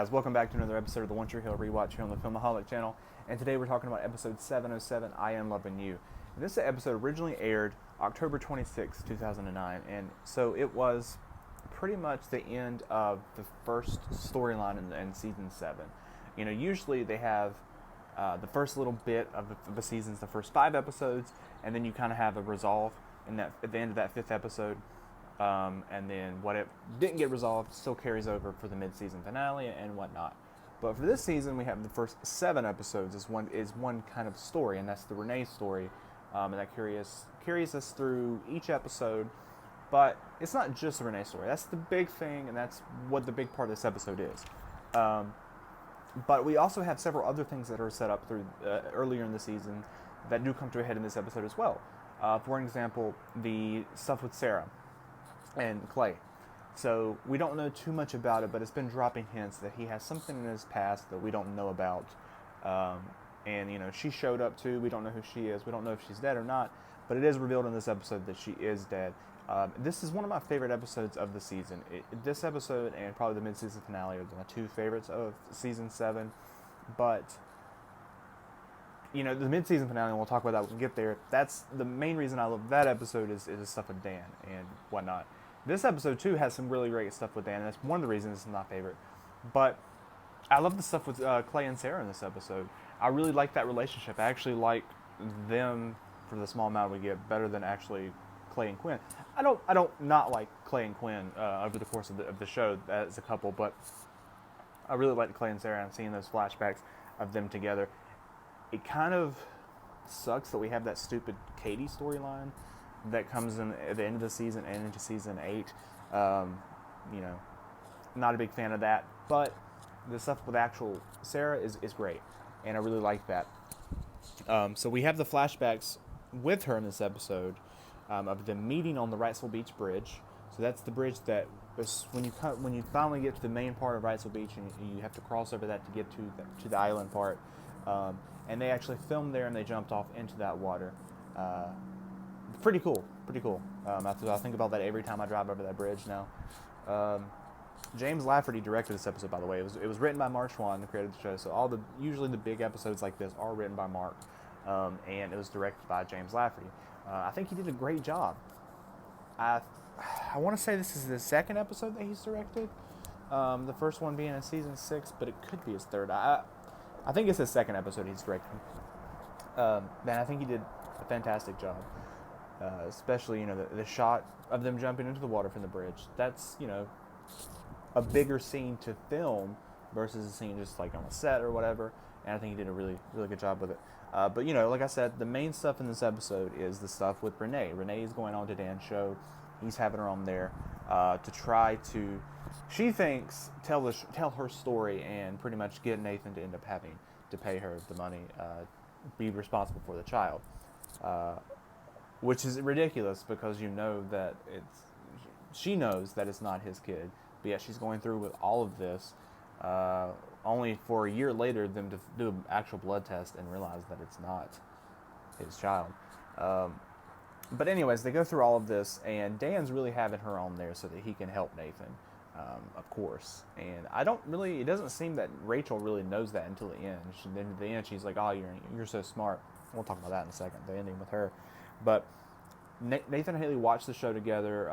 guys, welcome back to another episode of the One Tree Hill Rewatch here on the Filmaholic channel. And today we're talking about episode 707, I Am Loving You. And this episode originally aired October 26, 2009, and so it was pretty much the end of the first storyline in season 7. You know, usually they have the first little bit of the seasons, the first 5 episodes, and then you kind of have a resolve at the end of that 5th episode. And then what it didn't get resolved still carries over for the mid-season finale and whatnot. But for this season, we have the first 7 episodes is one kind of story, and that's the Renee story, and that carries us through each episode. But it's not just the Renee story. That's the big thing, and that's what the big part of this episode is. But we also have several other things that are set up through earlier in the season that do come to a head in this episode as well. For example, the stuff with Sarah and Clay. So we don't know too much about it, but it's been dropping hints that he has something in his past that we don't know about. And, you know, she showed up too. We don't know who she is. We don't know if she's dead or not, but it is revealed in this episode that she is dead. This is one of my favorite episodes of the season. This episode and probably the mid-season finale are my 2 favorites of season 7. But, you know, the mid-season finale, and we'll talk about that when we get there, that's the main reason I love that episode is the stuff with Dan and whatnot. This episode, too, has some really great stuff with Dan, and that's one of the reasons it's my favorite. But I love the stuff with Clay and Sarah in this episode. I really like that relationship. I actually like them, for the small amount we get, better than actually Clay and Quinn. I don't not like Clay and Quinn over the course of the show as a couple, but I really like Clay and Sarah and seeing those flashbacks of them together. It kind of sucks that we have that stupid Katie storyline that comes in at the end of the season and into season 8. You know, not a big fan of that, but the stuff with actual Sarah is great, and I really like that. So we have the flashbacks with her in this episode of them meeting on the Wrightsville Beach Bridge. So that's the bridge that when you finally get to the main part of Wrightsville Beach, and you have to cross over that to get to the island part. And they actually filmed there, and they jumped off into that water. Pretty cool. I think about that every time I drive over that bridge now. James Lafferty directed this episode, by the way. It was written by Mark Schwann, who created the show. So usually the big episodes like this are written by Mark, and it was directed by James Lafferty. I think he did a great job. I want to say this is the 2nd episode that he's directed. The first one being in season 6, but it could be his 3rd. I think it's his 2nd episode he's directing. Man, I think he did a fantastic job. Especially, you know, the shot of them jumping into the water from the bridge. That's, you know, a bigger scene to film versus a scene just like on a set or whatever. And I think he did a really, really good job with it. But, you know, like I said, the main stuff in this episode is the stuff with Renee. Renee is going on to Dan's show. He's having her on there to try to, she thinks, tell her story and pretty much get Nathan to end up having to pay her the money, be responsible for the child. Which is ridiculous because you know that she knows that it's not his kid, but yet she's going through with all of this, only for a year later them to do an actual blood test and realize that it's not his child. But anyways, they go through all of this, and Dan's really having her on there so that he can help Nathan, of course. And it doesn't seem that Rachel really knows that until the end. Then at the end, she's like, "Oh, you're so smart." We'll talk about that in a second, the ending with her. But Nathan and Haley watched the show together,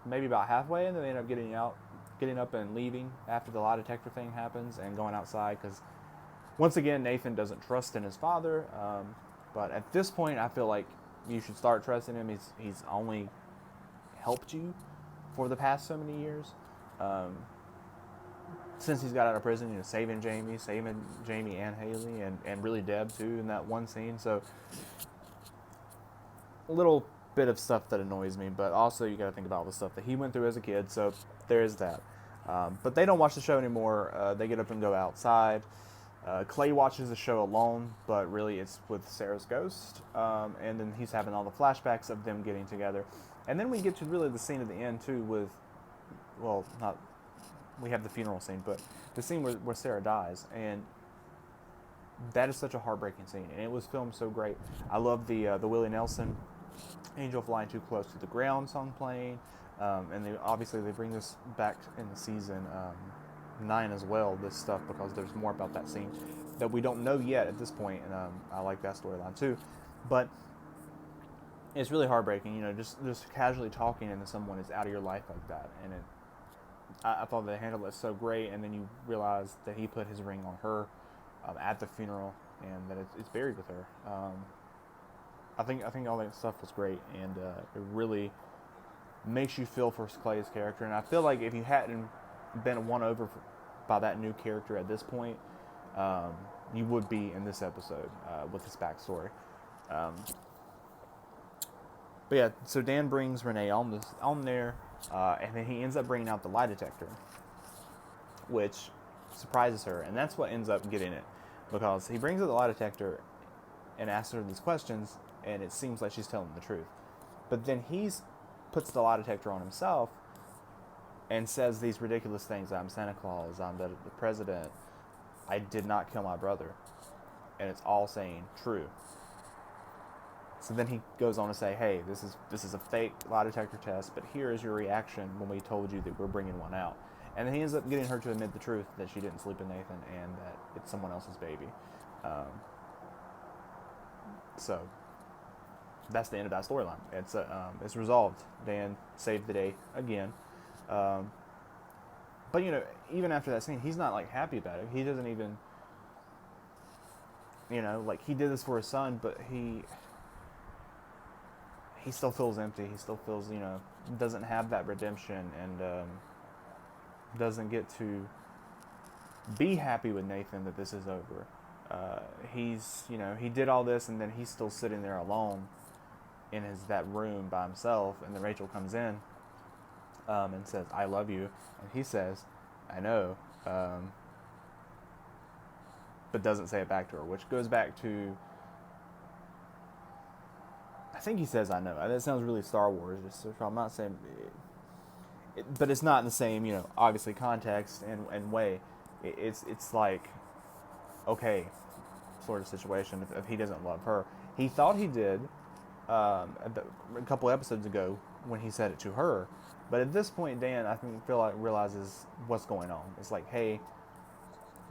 maybe about halfway, and then they end up getting up and leaving after the lie detector thing happens and going outside because, once again, Nathan doesn't trust in his father. But at this point, I feel like you should start trusting him. He's only helped you for the past so many years. Since he's got out of prison, you know, saving Jamie and Haley, and really Deb too in that one scene. So a little bit of stuff that annoys me, but also you got to think about all the stuff that he went through as a kid. So there is that. But they don't watch the show anymore. They get up and go outside. Clay watches the show alone, but really it's with Sarah's ghost. And then he's having all the flashbacks of them getting together. And then we get to really the scene at the end too with, well, not. We have the funeral scene, but the scene where Sarah dies, and that is such a heartbreaking scene, and it was filmed so great. I love the Willie Nelson "Angel Flying Too Close to the Ground" song playing, and obviously they bring this back in the season 9 as well, this stuff, because there's more about that scene that we don't know yet at this point, and I like that storyline too. But it's really heartbreaking, just casually talking and someone is out of your life like that, and I thought they handled it so great, and then you realize that he put his ring on her at the funeral, and that it's buried with her. I think all that stuff was great, and it really makes you feel for Clay's character. And I feel like if you hadn't been won over by that new character at this point, you would be in this episode with his backstory. But yeah, so Dan brings Renee on there, and then he ends up bringing out the lie detector, which surprises her, and that's what ends up getting it, because he brings out the lie detector and asks her these questions, and it seems like she's telling the truth. But then he puts the lie detector on himself and says these ridiculous things: I'm Santa Claus, I'm the president, I did not kill my brother. And it's all saying true. So then he goes on to say, hey, this is a fake lie detector test, but here is your reaction when we told you that we're bringing one out. And then he ends up getting her to admit the truth, that she didn't sleep with Nathan and that it's someone else's baby. So that's the end of that storyline. It's resolved. Dan saved the day again. But even after that scene, he's not like happy about it. He doesn't even, like, he did this for his son, but he still feels empty. He still feels, doesn't have that redemption, and doesn't get to be happy with Nathan that this is over. He did all this, and then he's still sitting there alone in that room by himself, and then Rachel comes in and says, I love you, and he says, I know, but doesn't say it back to her, which goes back to, I think he says I know. That sounds really Star Wars, so I'm not saying but it's not in the same, obviously context and way. It's like, okay, sort of situation if he doesn't love her. He thought he did a couple episodes ago when he said it to her, but at this point, Dan, I think, realizes what's going on. It's like, hey,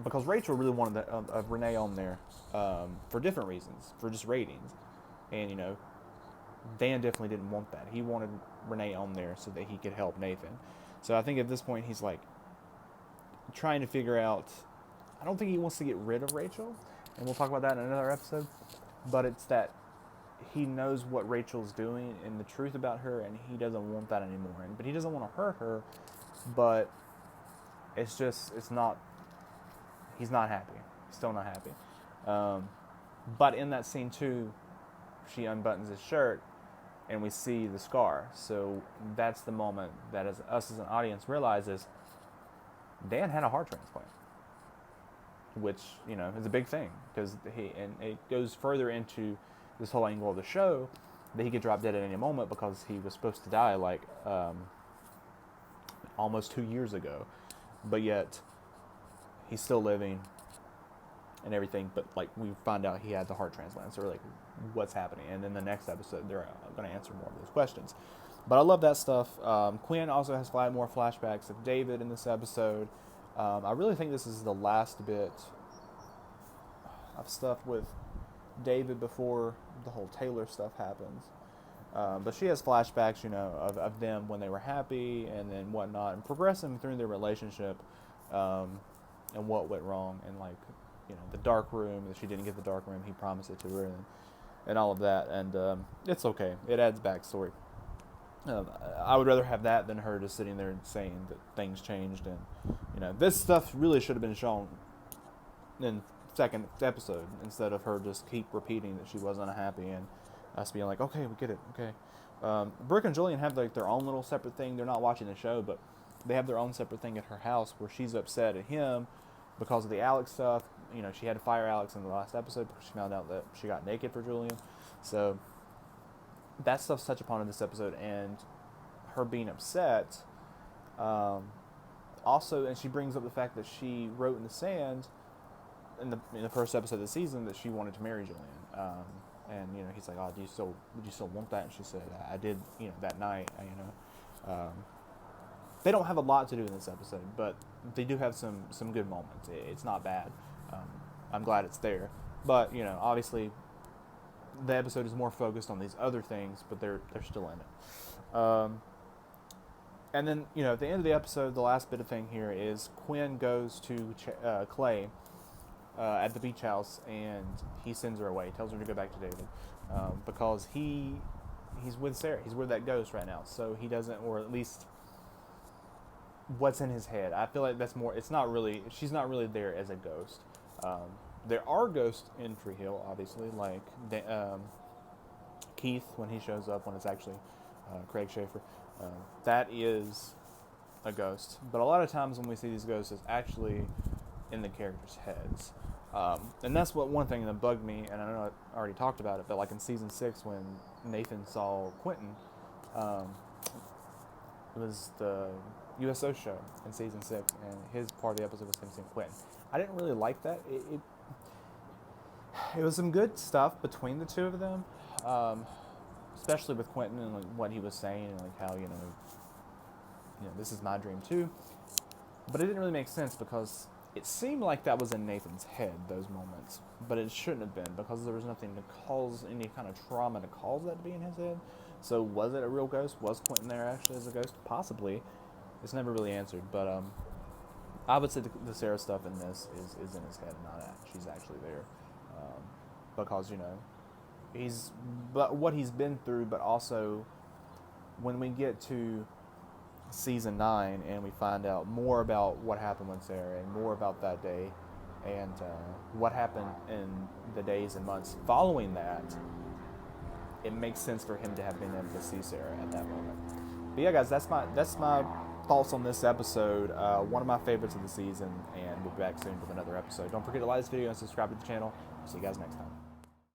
because Rachel really wanted Renee on there for different reasons, for just ratings, and Dan definitely didn't want that. He wanted Renee on there so that he could help Nathan. So I think at this point he's like trying to figure out, I don't think he wants to get rid of Rachel, and we'll talk about that in another episode, but it's that he knows what Rachel's doing and the truth about her, and he doesn't want that anymore. But he doesn't want to hurt her, but he's not happy. He's still not happy. But in that scene too, she unbuttons his shirt, and we see the scar. So that's the moment that us as an audience realizes Dan had a heart transplant, which is a big thing, because it goes further into this whole angle of the show that he could drop dead at any moment, because he was supposed to die like almost 2 years ago, but yet he's still living and everything. But like, we find out he had the heart transplant, so we're like, what's happening? And in the next episode they're going to answer more of those questions. But I love that stuff. Quinn also has more flashbacks of David in this episode. I really think this is the last bit of stuff with David before the whole Taylor stuff happens. But she has flashbacks, of them when they were happy and then whatnot, and progressing through their relationship, and what went wrong, and like, the dark room, that she didn't get the dark room, he promised it to her, and all of that, and it's okay. It adds backstory. I would rather have that than her just sitting there and saying that things changed, and this stuff really should have been shown in second episode, instead of her just keep repeating that she wasn't unhappy, and us being like, okay, we get it, okay. Brooke and Julian have like their own little separate thing. They're not watching the show, but they have their own separate thing at her house where she's upset at him because of the Alex stuff. She had to fire Alex in the last episode because she found out that she got naked for Julian. So that stuff's touched upon in this episode, and her being upset. Also, and she brings up the fact that she wrote in the sand in the first episode of the season that she wanted to marry Julian. And he's like, oh, would you still want that? And she said, I did, that night. they don't have a lot to do in this episode, but they do have some good moments. It's not bad. I'm glad it's there. But, you know, obviously the episode is more focused on these other things, but they're still in it. And then, you know, at the end of the episode, the last bit of thing here is Quinn goes to Clay at the beach house, and he sends her away, tells her to go back to David, because he's with Sarah. He's with that ghost right now, so he doesn't, or at least what's in his head. I feel like that's more, it's not really, she's not really there as a ghost. There are ghosts in Tree Hill, obviously, like Keith when he shows up, when it's actually Craig Schaefer. That is a ghost. But a lot of times when we see these ghosts, it's actually in the characters' heads. And that's one thing that bugged me, and I know I already talked about it, but like in season 6 when Nathan saw Quentin, it was the USO show in season 6, and his part of the episode was him seeing Quentin. I didn't really like that. It was some good stuff between the two of them, especially with Quentin and like what he was saying, and like how, you know, this is my dream too. But it didn't really make sense because it seemed like that was in Nathan's head, those moments, but it shouldn't have been, because there was nothing to cause any kind of trauma to cause that to be in his head. So was it a real ghost? Was Quentin there actually as a ghost? Possibly. It's never really answered, but I would say the Sarah stuff in this is in his head, not she's actually there, because, you know, but what he's been through, but also when we get to season 9 and we find out more about what happened with Sarah and more about that day and what happened in the days and months following that, it makes sense for him to have been able to see Sarah at that moment. But yeah, guys, that's my thoughts on this episode. One of my favorites of the season, and we'll be back soon with another episode. Don't forget to like this video and subscribe to the channel. See you guys next time.